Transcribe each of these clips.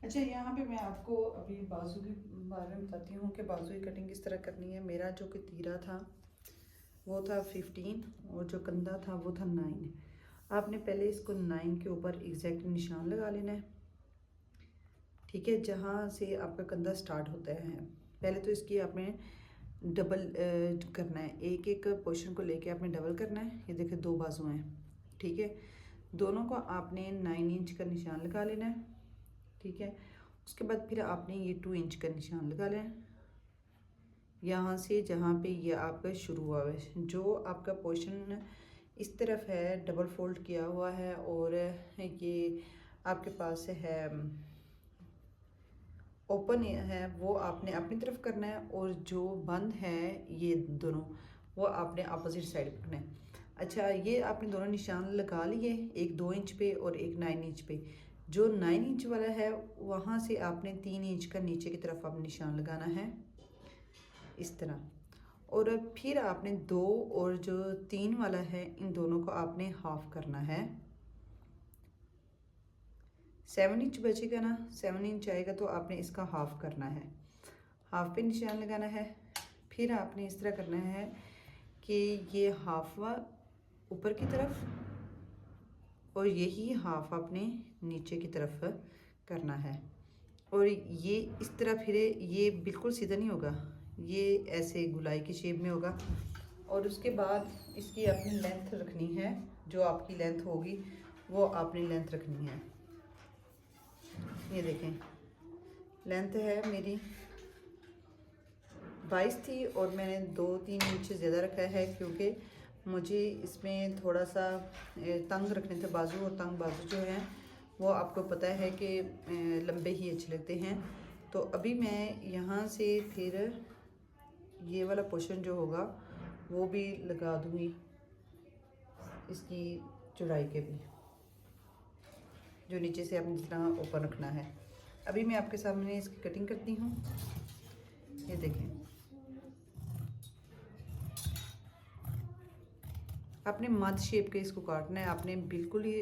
अच्छा, यहाँ पे मैं आपको अभी बाजू के बारे में बताती हूँ कि बाजू की कटिंग किस तरह करनी है। मेरा जो कि तीरा था वो था 15 और जो कंधा था वो था 9। आपने पहले इसको 9 के ऊपर एग्जैक्ट निशान लगा लेना है। ठीक है, जहाँ से आपका कंधा स्टार्ट होता है पहले तो इसकी आपने डबल करना है। एक एक पोर्शन को लेके आपने डबल करना है। ये देखिए 2 बाजू हैं। ठीक है, दोनों को आपने 9 इंच का निशान लगा लेना है। ठीक है, उसके बाद फिर आपने ये 2 इंच का निशान लगा लेना है। यहाँ से जहाँ पे ये आपका शुरू हुआ है, जो आपका पोर्शन इस तरफ है डबल फोल्ड किया हुआ है और ये आपके पास है ओपन है, वो आपने अपनी तरफ करना है और जो बंद है ये दोनों वो आपने अपोजिट साइड करना है। अच्छा, ये आपने दोनों निशान लगा लिए, एक 2 इंच पे और एक 9 इंच पे। जो 9 इंच वाला है वहाँ से आपने 3 इंच का नीचे की तरफ आप निशान लगाना है इस तरह। और फिर आपने 2 और जो 3 वाला है इन दोनों को आपने हाफ करना है। 7 इंच बचेगा ना, 7 इंच आएगा तो आपने इसका हाफ करना है। हाफ पे निशान लगाना है। फिर आपने इस तरह करना है कि ये हाफ ऊपर की तरफ और यही हाफ आपने नीचे की तरफ करना है। और ये इस तरह फिर ये बिल्कुल सीधा नहीं होगा, ये ऐसे गुलाई की शेप में होगा। और उसके बाद इसकी अपनी लेंथ रखनी है, जो आपकी लेंथ होगी वो आपने लेंथ रखनी है। ये देखें, लेंथ है मेरी 22 थी और मैंने 2-3 इंच ज़्यादा रखा है क्योंकि मुझे इसमें थोड़ा सा तंग रखने थे बाजू, और तंग बाजू जो हैं वो आपको पता है कि लंबे ही अच्छे लगते हैं। तो अभी मैं यहाँ से फिर ये वाला पोर्शन जो होगा वो भी लगा दूँगी इसकी चौड़ाई के भी, जो नीचे से आपने जितना ऊपर रखना है। अभी मैं आपके सामने इसकी कटिंग करती हूँ। ये देखें, आपने मध्य शेप के इसको काटना है, आपने बिल्कुल ही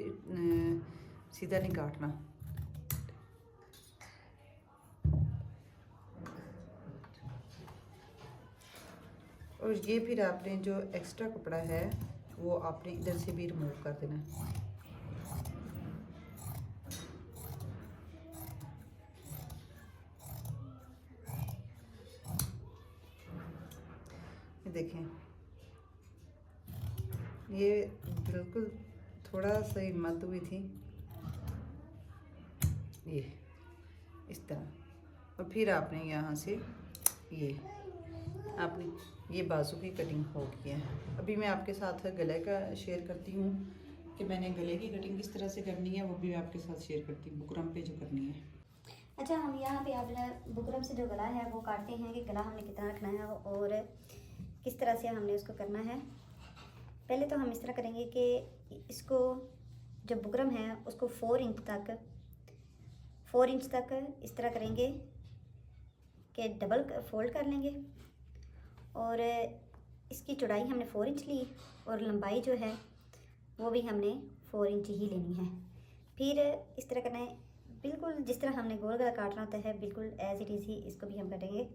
सीधा नहीं काटना। और ये फिर आपने जो एक्स्ट्रा कपड़ा है वो आपने इधर से भी रिमूव कर देना है। ये देखें, ये बिल्कुल थोड़ा सा हिम्मत हुई थी ये इस तरह। और फिर आपने यहाँ से ये आपने ये बाजू की कटिंग हो गई है। अभी मैं आपके साथ गले का शेयर करती हूँ कि मैंने गले की कटिंग किस तरह से करनी है, वो भी मैं आपके साथ शेयर करती हूँ बुकरम पे जो करनी है। अच्छा, हम यहाँ पे आपने बुकरम से जो गला है वो काटते हैं कि गला हमने कितना रखना है और किस तरह से हमने उसको करना है। पहले तो हम इस तरह करेंगे कि इसको जो बुकरम है उसको 4 इंच तक इस तरह करेंगे कि डबल फोल्ड कर लेंगे। और इसकी चौड़ाई हमने 4 इंच ली और लंबाई जो है वो भी हमने 4 इंच ही लेनी है। फिर इस तरह करना है, बिल्कुल जिस तरह हमने गोल गला काटना होता है बिल्कुल एज इट इज़ ही इसको भी हम काटेंगे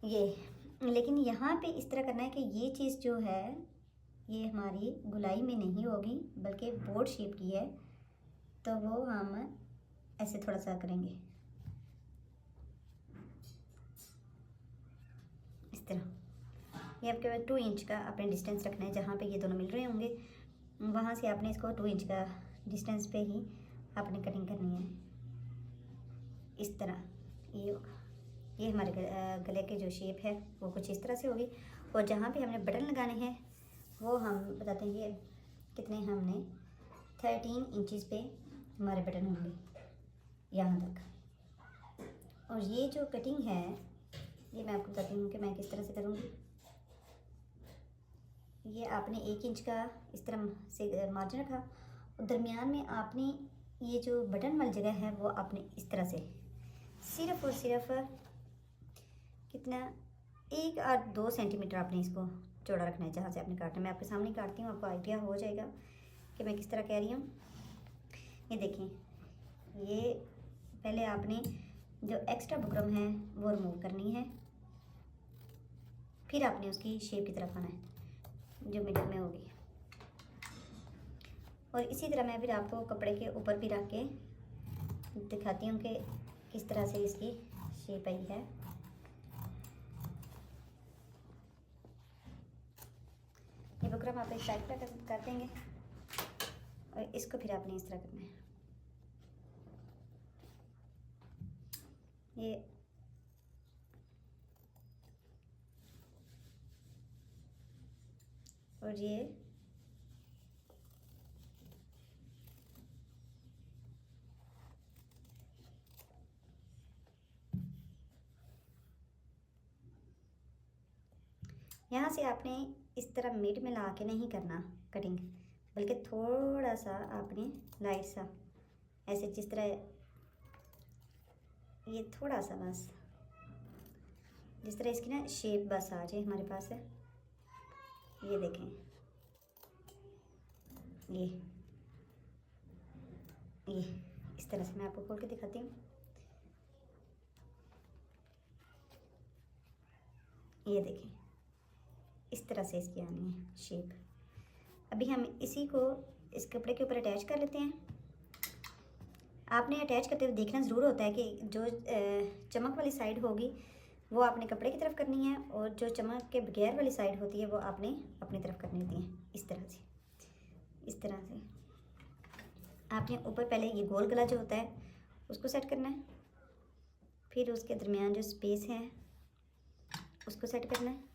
ये। लेकिन यहाँ पे इस तरह करना है कि ये चीज़ जो है ये हमारी गुलाई में नहीं होगी बल्कि बोर्ड शेप की है, तो वो हम ऐसे थोड़ा सा करेंगे इस तरह। ये आपके 2 इंच का आपने डिस्टेंस रखना है, जहाँ पे ये दोनों मिल रहे होंगे वहाँ से आपने इसको 2 इंच का डिस्टेंस पे ही आपने कटिंग करनी है इस तरह। ये होगा, ये हमारे गले के जो शेप है वो कुछ इस तरह से होगी। और जहाँ पे हमने बटन लगाने हैं वो हम बताते हैं कि कितने हमने 13 इंचज़ पे हमारे बटन होंगे यहाँ तक। और ये जो कटिंग है ये मैं आपको बताती हूँ कि मैं किस तरह से करूँगी। ये आपने 1 इंच का इस तरह से मार्जिन रखा और दरमियान में आपने ये जो बटन वाली जगह है वो आपने इस तरह से सिर्फ और सिर्फ कितना 1 और 2 सेंटीमीटर आपने इसको चौड़ा रखना है जहाँ से आपने काटना है। मैं आपके सामने काटती हूँ, आपको आइडिया हो जाएगा कि मैं किस तरह कह रही हूँ। ये देखें, ये पहले आपने जो एक्स्ट्रा बुकरम है वो रिमूव करनी है, फिर आपने उसकी शेप की तरफ आना है जो मिडल में होगी। और इसी तरह मैं फिर आपको कपड़े के ऊपर भी रख के दिखाती हूँ कि किस तरह से इसकी शेप आई है। ये बुकरम आप एक साइड पर कर देंगे और इसको फिर आपने इस तरह करना है। ये और ये यहाँ से आपने इस तरह मिड में ला के नहीं करना कटिंग, बल्कि थोड़ा सा आपने लाइट सा ऐसे, जिस तरह ये थोड़ा सा बस जिस तरह इसकी ना शेप बस आ जाए हमारे पास है। ये देखें, ये इस तरह से मैं आपको खोल के दिखाती हूँ। ये देखें, इस तरह से इसकी आनी है शेप। अभी हम इसी को इस कपड़े के ऊपर अटैच कर लेते हैं। आपने अटैच करते हुए देखना ज़रूर होता है कि जो चमक वाली साइड होगी वो आपने कपड़े की तरफ करनी है, और जो चमक के बगैर वाली साइड होती है वो आपने अपनी तरफ करनी होती है। इस तरह से आपने ऊपर पहले ये गोल गला जो होता है उसको सेट करना है, फिर उसके दरमियान जो स्पेस है उसको सेट करना है,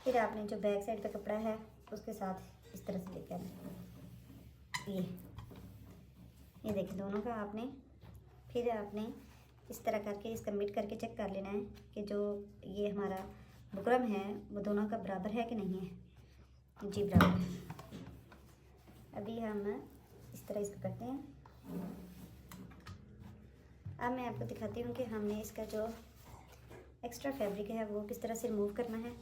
फिर आपने जो बैक साइड पे कपड़ा है उसके साथ इस तरह से लेके आना है। ये देखिए दोनों का आपने, फिर आपने इस तरह करके इसका मिड करके चेक कर लेना है कि जो ये हमारा बुकरम है वो दोनों का बराबर है कि नहीं है। जी बराबर है। अभी हम इस तरह इसको करते हैं। अब मैं आपको दिखाती हूँ कि हमने इसका जो एक्स्ट्रा फैब्रिक है वो किस तरह से रिमूव करना है।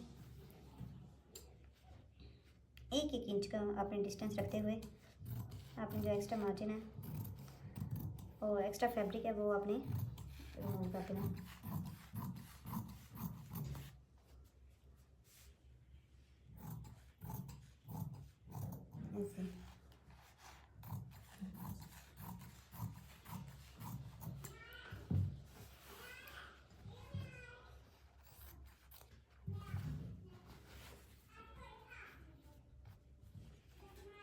1-1 इंच का आपने डिस्टेंस रखते हुए आपने जो एक्स्ट्रा मार्जिन है और एक्स्ट्रा फैब्रिक है वो आपने रिमूव कर देना। ऐसे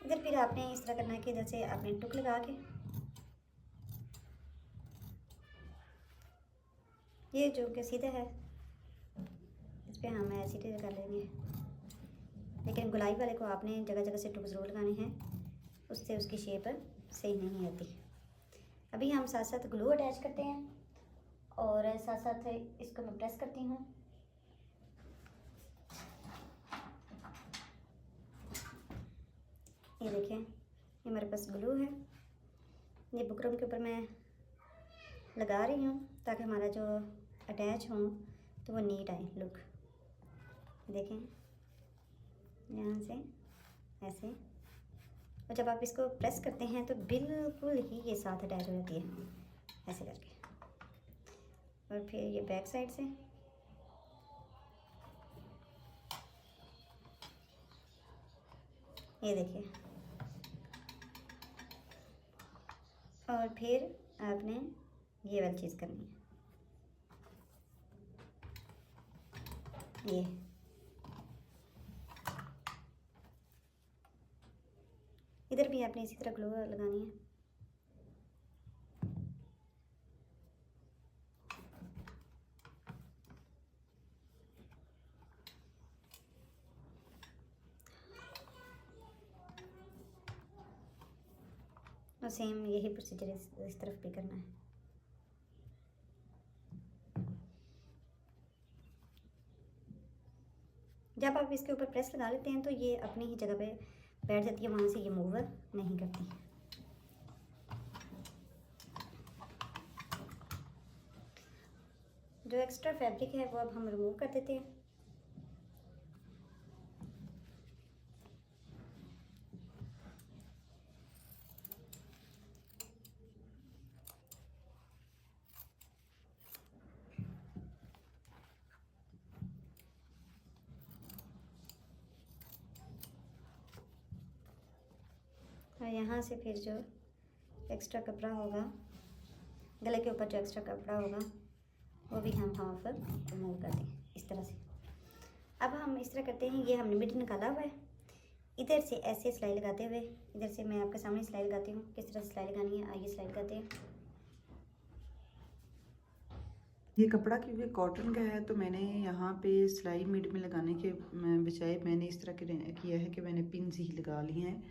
इधर फिर आपने इस तरह करना है कि जैसे आपने टुक लगा के ये जो कि सीधा है इस पर हम ऐसे ही कर लेंगे, लेकिन गुलाई वाले को आपने जगह जगह से टुक ज़रूर लगाने हैं, उससे उसकी शेप सही नहीं आती। अभी हम साथ साथ ग्लू अटैच करते हैं और साथ साथ इसको मैं प्रेस करती हूँ। ये देखें, ये हमारे पास ग्लू है, ये बुकरम के ऊपर मैं लगा रही हूँ ताकि हमारा जो अटैच हो तो वो नीट आए लुक। देखें यहाँ से ऐसे, और जब आप इसको प्रेस करते हैं तो बिल्कुल ही ये साथ अटैच हो जाती है ऐसे करके। और फिर ये बैक साइड से ये देखिए, और फिर आपने ये वाली चीज़ करनी है। ये इधर भी आपने इसी तरह ग्लू लगानी है। और सेम यही प्रोसीजर इस तरफ भी करना है। जब आप इसके ऊपर प्रेस लगा लेते हैं तो ये अपनी ही जगह पे बैठ जाती है, वहाँ से ये मूव नहीं करती। जो एक्स्ट्रा फैब्रिक है वो अब हम रिमूव कर देते हैं। और यहाँ से फिर जो एक्स्ट्रा कपड़ा होगा, गले के ऊपर जो एक्स्ट्रा कपड़ा होगा वो भी हम हाफ रिमूव कर दें इस तरह से। अब हम इस तरह करते हैं, ये हमने मिड निकाला हुआ है, इधर से ऐसे सिलाई लगाते हुए, इधर से मैं आपके सामने सिलाई लगाती हूँ, किस तरह से सिलाई लगानी है आइए सिलाई लगाते हैं। ये कपड़ा क्योंकि कॉटन का है तो मैंने यहाँ पे सिलाई मिड में लगाने के बजाय मैंने इस तरह किया है कि मैंने पिन्स ही लगा ली हैं।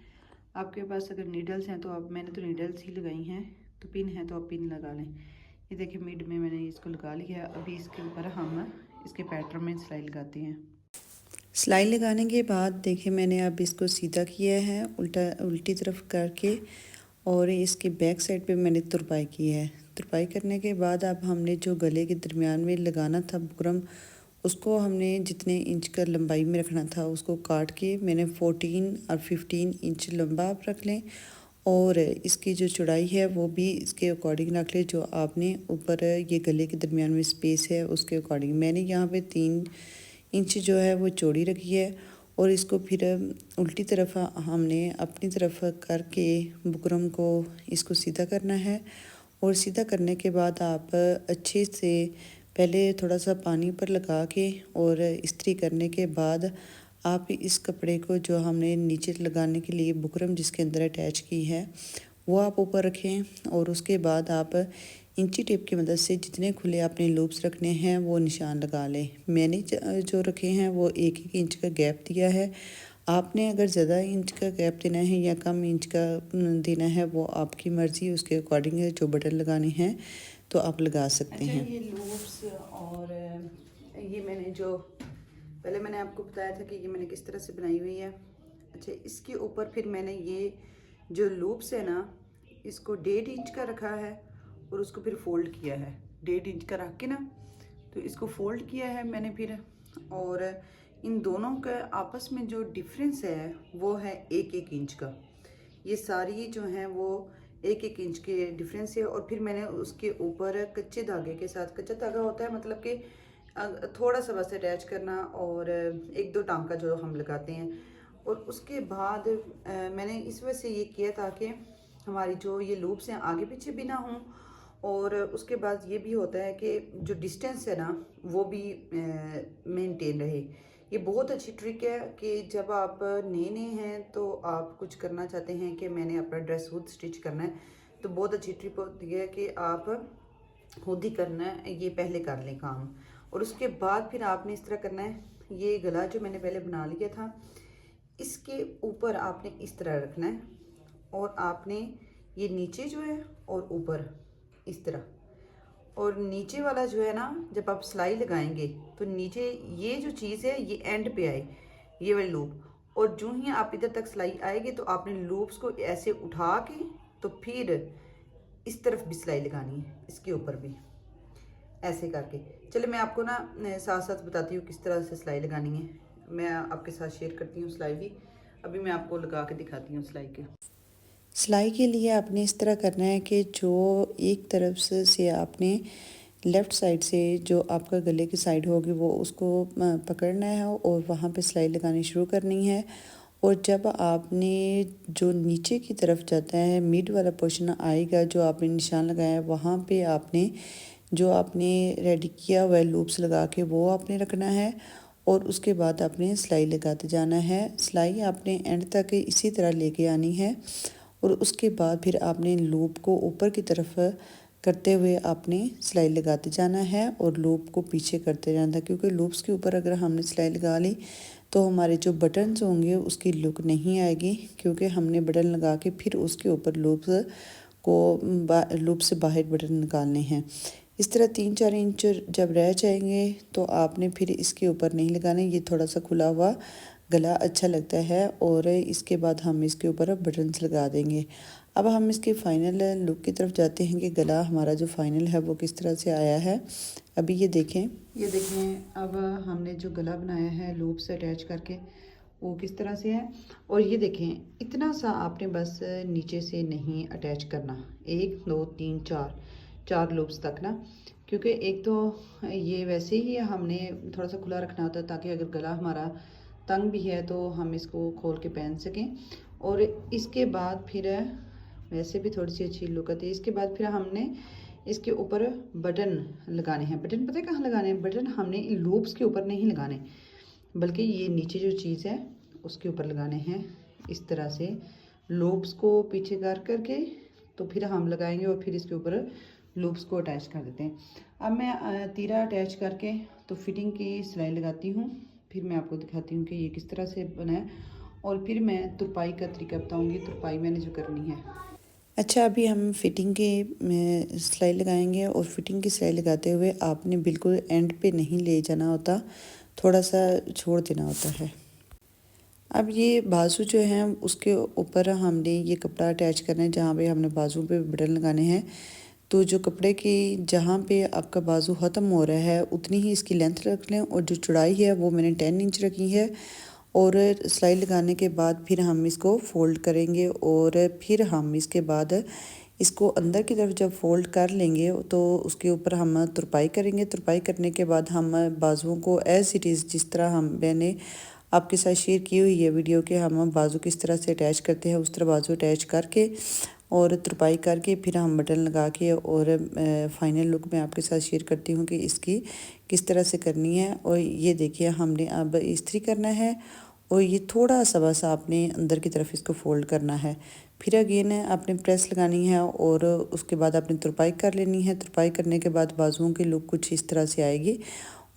आपके पास अगर नीडल्स हैं तो आप, मैंने तो नीडल्स ही लगाई हैं, तो पिन है तो आप पिन लगा लें। ये देखिए मिड में मैंने इसको लगा लिया है। अभी इसके ऊपर हम इसके पैटर्न में सिलाई लगाते हैं। सिलाई लगाने के बाद देखिए मैंने अब इसको सीधा किया है उल्टी तरफ करके, और इसके बैक साइड पे मैंने तुरपाई की है। तुरपाई करने के बाद अब हमने जो गले के दरमियान में लगाना था बुकरम, उसको हमने जितने इंच का लंबाई में रखना था उसको काट के मैंने 14 और 15 इंच लंबा आप रख लें, और इसकी जो चौड़ाई है वो भी इसके अकॉर्डिंग रख लें जो आपने ऊपर ये गले के दरमियान में स्पेस है उसके अकॉर्डिंग। मैंने यहाँ पे 3 इंच जो है वो चौड़ी रखी है, और इसको फिर उल्टी तरफ हमने अपनी तरफ करके बुकरम को इसको सीधा करना है। और सीधा करने के बाद आप अच्छे से पहले थोड़ा सा पानी पर लगा के और इस्त्री करने के बाद आप इस कपड़े को जो हमने नीचे लगाने के लिए बुकरम जिसके अंदर अटैच की है वो आप ऊपर रखें, और उसके बाद आप इंची टेप की मदद से जितने खुले आपने लूप्स रखने हैं वो निशान लगा लें। मैंने जो रखे हैं वो 1-1 इंच का गैप दिया है। आपने अगर ज़्यादा इंच का गैप देना है या कम इंच का देना है वो आपकी मर्ज़ी, उसके अकॉर्डिंग है। जो बटन लगाने हैं तो आप लगा सकते हैं। ये लूप्स और ये मैंने जो पहले मैंने आपको बताया था कि ये मैंने किस तरह से बनाई हुई है। अच्छा, इसके ऊपर फिर मैंने ये जो लूप्स है ना इसको 1.5 इंच का रखा है और उसको फिर फोल्ड किया है 1.5 इंच का रख के ना, तो इसको फोल्ड किया है मैंने फिर, और इन दोनों का आपस में जो डिफरेंस है वो है 1-1 इंच का। ये सारी जो हैं वो 1-1 इंच के डिफरेंस है। और फिर मैंने उसके ऊपर कच्चे धागे के साथ, कच्चा धागा होता है मतलब कि थोड़ा सा बस अटैच करना, और 1-2 टांका जो हम लगाते हैं। और उसके बाद मैंने इस वजह से ये किया ताकि हमारी जो ये लूप्स हैं आगे पीछे भी ना हों, और उसके बाद ये भी होता है कि जो डिस्टेंस है ना वो भी मेंटेन रहे। ये बहुत अच्छी ट्रिक है कि जब आप नए हैं तो आप कुछ करना चाहते हैं कि मैंने अपना ड्रेस खुद स्टिच करना है, तो बहुत अच्छी ट्रिक होती है कि आप खुद ही करना है, ये पहले कर लें काम। और उसके बाद फिर आपने इस तरह करना है, ये गला जो मैंने पहले बना लिया था इसके ऊपर आपने इस तरह रखना है, और आपने ये नीचे जो है और ऊपर इस तरह, और नीचे वाला जो है ना जब आप सिलाई लगाएंगे तो नीचे ये जो चीज़ है ये एंड पे आए, ये वाली लूप, और जो ही आप इधर तक सिलाई आएगी तो आपने लूप्स को ऐसे उठा के तो फिर इस तरफ भी सिलाई लगानी है, इसके ऊपर भी ऐसे करके। चलिए मैं आपको ना साथ साथ बताती हूँ किस तरह से सिलाई लगानी है। मैं आपके साथ शेयर करती हूँ सिलाई भी, अभी मैं आपको लगा के दिखाती हूँ सिलाई के। सिलाई के लिए आपने इस तरह करना है कि जो एक तरफ से आपने लेफ़्ट साइड से जो आपका गले की साइड होगी वो उसको पकड़ना है और वहाँ पे सिलाई लगानी शुरू करनी है। और जब आपने जो नीचे की तरफ जाता है मिड वाला पोर्शन आएगा जो आपने निशान लगाया है वहाँ पे आपने जो आपने रेडी किया हुआ है लूप्स लगा के वो आपने रखना है, और उसके बाद आपने सिलाई लगाते जाना है। सिलाई आपने एंड तक इसी तरह लेके आनी है, और उसके बाद फिर आपने लूप को ऊपर की तरफ करते हुए आपने सिलाई लगाते जाना है और लूप को पीछे करते जाना है, क्योंकि लूप्स के ऊपर अगर हमने सिलाई लगा ली तो हमारे जो बटन्स होंगे उसकी लुक नहीं आएगी, क्योंकि हमने बटन लगा के फिर उसके ऊपर लूप से बाहर बटन निकालने हैं। इस तरह 3-4 इंच जब रह जाएंगे तो आपने फिर इसके ऊपर नहीं लगाने, ये थोड़ा सा खुला हुआ गला अच्छा लगता है, और इसके बाद हम इसके ऊपर बटन्स लगा देंगे। अब हम इसके फाइनल लुक की तरफ जाते हैं कि गला हमारा जो फाइनल है वो किस तरह से आया है। अभी ये देखें अब हमने जो गला बनाया है लूप से अटैच करके वो किस तरह से है। और ये देखें इतना सा आपने बस नीचे से नहीं अटैच करना, 1 2 3 4 लूप्स तक ना, क्योंकि एक तो ये वैसे ही हमने थोड़ा सा खुला रखना होता है ताकि अगर गला हमारा तंग भी है तो हम इसको खोल के पहन सकें। और इसके बाद फिर वैसे भी थोड़ी सी अच्छी लुक आती है। इसके बाद फिर हमने इसके ऊपर बटन लगाने हैं। बटन पता है कहाँ लगाने हैं? बटन हमने लूप्स के ऊपर नहीं लगाने, बल्कि ये नीचे जो चीज़ है उसके ऊपर लगाने हैं। इस तरह से लूप्स को पीछे कर करके तो फिर हम लगाएंगे और फिर इसके ऊपर लूप्स को अटैच कर देते हैं। अब मैं तीरा अटैच करके तो फिटिंग की सिलाई लगाती हूँ, फिर मैं आपको दिखाती हूँ कि ये किस तरह से बना है और फिर मैं तुरपाई का तरीका बताऊँगी, तुरपाई मैंने जो करनी है। अच्छा, अभी हम फिटिंग की सिलाई लगाएंगे और फिटिंग की सिलाई लगाते हुए आपने बिल्कुल एंड पे नहीं ले जाना होता, थोड़ा सा छोड़ देना होता है। अब ये बाजू जो हैं उसके ऊपर हमने ये कपड़ा अटैच करना है, जहाँ पे हमने बाजू पे बटन लगाने हैं। तो जो कपड़े की जहाँ पे आपका बाजू ख़त्म हो रहा है उतनी ही इसकी लेंथ रख लें, और जो चौड़ाई है वो मैंने 10 इंच रखी है। और सिलाई लगाने के बाद फिर हम इसको फ़ोल्ड करेंगे और फिर हम इसके बाद इसको अंदर की तरफ जब फ़ोल्ड कर लेंगे तो उसके ऊपर हम तुरपाई करेंगे। तुरपाई करने के बाद हम बाजुओं को एज़ इट इज़ जिस तरह मैंने आपके साथ शेयर की हुई है वीडियो के, हम बाजू किस तरह से अटैच करते हैं उस तरह बाजू अटैच करके और तुरपाई करके फिर हम बटन लगा के और फाइनल लुक मैं आपके साथ शेयर करती हूँ कि इसकी किस तरह से करनी है। और ये देखिए हमने अब इस्त्री करना है और ये थोड़ा सा बस आपने अंदर की तरफ इसको फ़ोल्ड करना है। फिर अगेन आपने प्रेस लगानी है और उसके बाद आपने तुरपाई कर लेनी है। तुरपाई करने के बाद बाजुओं की लुक कुछ इस तरह से आएगी।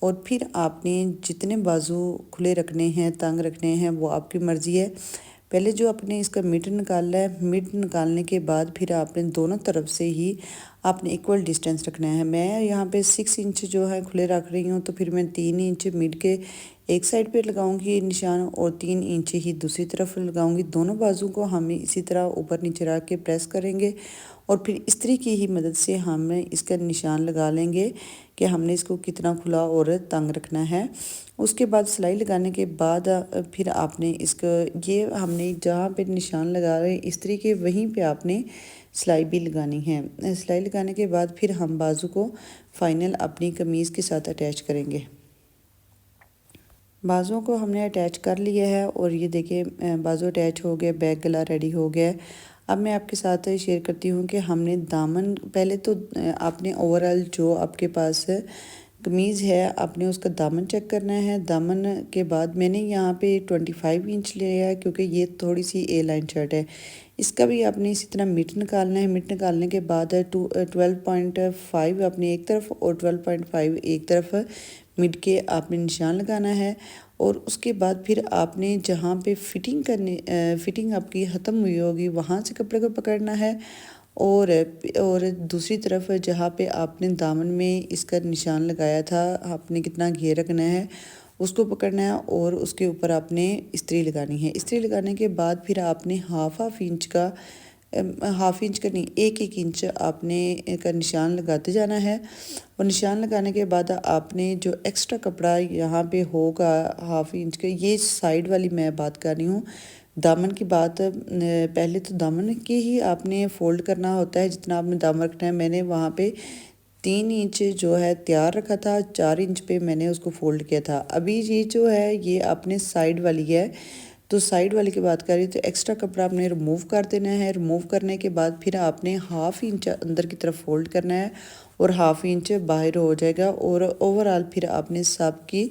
और फिर आपने जितने बाजू खुले रखने हैं, तंग रखने हैं, वो आपकी मर्ज़ी है। पहले जो आपने इसका मिड निकालना है, मिड निकालने के बाद फिर आपने दोनों तरफ से ही आपने इक्वल डिस्टेंस रखना है। मैं यहाँ पे 6 इंच जो है खुले रख रही हूँ, तो फिर मैं 3 इंच मिड के एक साइड पे लगाऊंगी निशान और 3 इंच ही दूसरी तरफ लगाऊंगी। दोनों बाजू को हम इसी तरह ऊपर नीचे रख के प्रेस करेंगे और फिर इस्त्री की ही मदद से हम इसका निशान लगा लेंगे कि हमने इसको कितना खुला और तंग रखना है। उसके बाद सिलाई लगाने के बाद फिर आपने इसका ये हमने जहाँ पे निशान लगा रहे हैं इस्त्री के, वहीं पे आपने सिलाई भी लगानी है। सिलाई लगाने के बाद फिर हम बाजू को फाइनल अपनी कमीज़ के साथ अटैच करेंगे। बाजुओं को हमने अटैच कर लिया है और ये देखिए बाजू अटैच हो गया, बैक गला रेडी हो गया है। अब मैं आपके साथ शेयर करती हूँ कि हमने दामन पहले तो आपने ओवरऑल जो आपके पास कमीज़ है आपने उसका दामन चेक करना है। दामन के बाद मैंने यहाँ पे 25 इंच लिया है क्योंकि ये थोड़ी सी ए लाइन शर्ट है। इसका भी आपने इसी तरह मिड निकालना है। मिड निकालने के बाद 12.5 आपने एक तरफ और 12.5 एक तरफ मिड के आपने निशान लगाना है। और उसके बाद फिर आपने जहाँ पे फिटिंग आपकी ख़त्म हुई होगी वहाँ से कपड़े को पकड़ना है और दूसरी तरफ जहाँ पे आपने दामन में इसका निशान लगाया था आपने कितना घेर रखना है उसको पकड़ना है और उसके ऊपर आपने इस्त्री लगानी है। इस्त्री लगाने के बाद फिर आपने हाफ इंच का नहीं 1 इंच आपने का निशान लगाते जाना है। और निशान लगाने के बाद आपने जो एक्स्ट्रा कपड़ा यहाँ पे होगा हाफ इंच का, ये साइड वाली मैं बात कर रही हूँ, दामन की बात पहले तो दामन की ही आपने फ़ोल्ड करना होता है जितना आपने दामन रखना है। मैंने वहाँ पे 3 इंच जो है तैयार रखा था, 4 इंच पे मैंने उसको फ़ोल्ड किया था। अभी ये जो है ये आपने साइड वाली है, तो साइड वाली की बात करें तो एक्स्ट्रा कपड़ा आपने रिमूव कर देना है। रिमूव करने के बाद फिर आपने हाफ इंच अंदर की तरफ फ़ोल्ड करना है और हाफ इंच बाहर हो जाएगा। और ओवरऑल फिर आपने सब की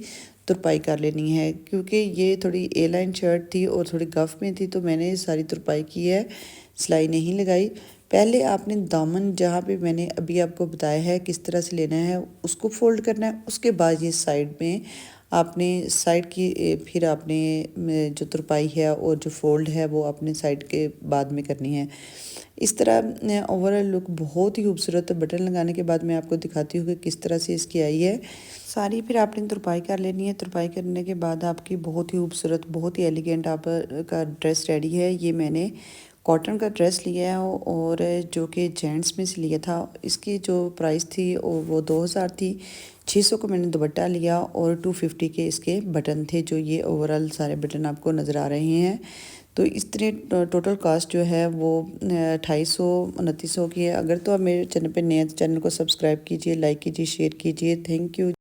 तुरपाई कर लेनी है। क्योंकि ये थोड़ी ए लाइन शर्ट थी और थोड़ी गफ में थी तो मैंने सारी तुरपाई की है, सिलाई नहीं लगाई। पहले आपने दामन जहाँ पे मैंने अभी आपको बताया है किस तरह से लेना है उसको फ़ोल्ड करना है। उसके बाद ये साइड में आपने साइड की फिर आपने जो तुरपाई है और जो फ़ोल्ड है वो अपने साइड के बाद में करनी है। इस तरह ओवरऑल लुक बहुत ही खूबसूरत। बटन लगाने के बाद मैं आपको दिखाती हूँ कि किस तरह से इसकी आई है। सारी फिर आपने तुरपाई कर लेनी है। तुरपाई करने के बाद आपकी बहुत ही खूबसूरत बहुत ही एलिगेंट आप का ड्रेस रेडी है। ये मैंने कॉटन का ड्रेस लिया है और जो कि जेंट्स में से लिया था। इसकी जो प्राइस थी वो 2000 थी। 600 का मैंने दुपट्टा लिया और 250 के इसके बटन थे, जो ये ओवरऑल सारे बटन आपको नज़र आ रहे हैं। तो इस तरह टोटल कास्ट जो है वो 2800-2900 की है। अगर तो आप मेरे चैनल पे नए हैं तो चैनल को सब्सक्राइब कीजिए, लाइक कीजिए, शेयर कीजिए। Thank you.